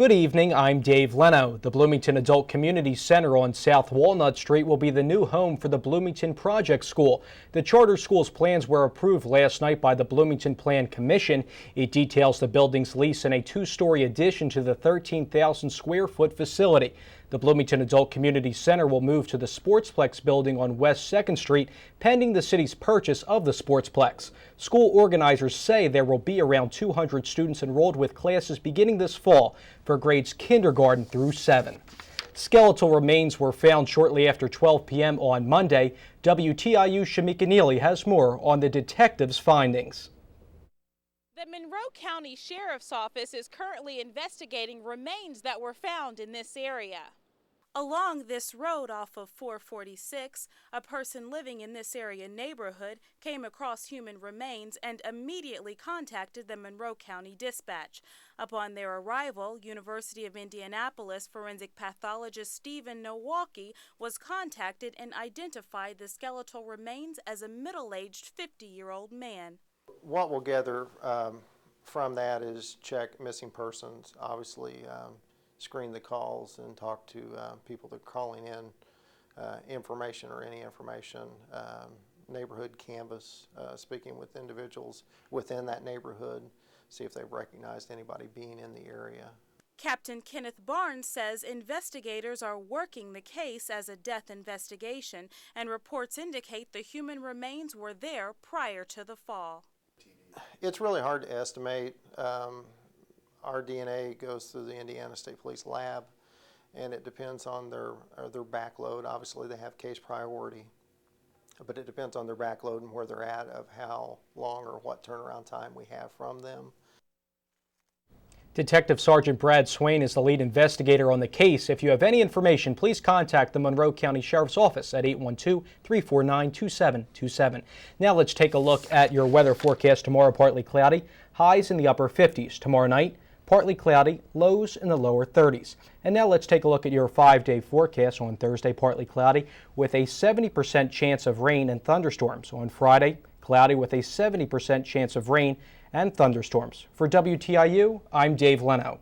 Good evening, I'm Dave Leno. The Bloomington Adult Community Center on South Walnut Street will be the new home for the Bloomington Project School. The charter school's plans were approved last night by the Bloomington Plan Commission. It details the building's lease in a two-story addition to the 13,000 square foot facility. The Bloomington Adult Community Center will move to the Sportsplex building on West 2nd Street, pending the city's purchase of the Sportsplex. School organizers say there will be around 200 students enrolled, with classes beginning this fall for grades kindergarten through 7. Skeletal remains were found shortly after 12 p.m. on Monday. WTIU Shamika Neely has more on the detective's findings. The Monroe County Sheriff's Office is currently investigating remains that were found in this area. Along this road off of 446, a person living in this area neighborhood came across human remains and immediately contacted the Monroe County Dispatch. Upon their arrival, University of Indianapolis forensic pathologist Stephen Nowalki was contacted and identified the skeletal remains as a middle-aged 50-year-old man. What we'll gather from that is check missing persons, obviously screen the calls and talk to people that are calling in information or any information, neighborhood canvas, speaking with individuals within that neighborhood, see if they've recognized anybody being in the area. Captain Kenneth Barnes says investigators are working the case as a death investigation, and reports indicate the human remains were there prior to the fall. It's really hard to estimate. Our DNA goes through the Indiana State Police lab, and it depends on their backload. Obviously, they have case priority, but it depends on their backload and where they're at, of how long or what turnaround time we have from them. Detective Sergeant Brad Swain is the lead investigator on the case. If you have any information, please contact the Monroe County Sheriff's Office at 812-349-2727. Now let's take a look at your weather forecast. Tomorrow, partly cloudy, highs in the upper 50s. Tomorrow night, partly cloudy, lows in the lower 30s. And now let's take a look at your 5-day forecast. On Thursday, partly cloudy with a 70% chance of rain and thunderstorms. On Friday, cloudy with a 70% chance of rain and thunderstorms. For WTIU, I'm Dave Leno.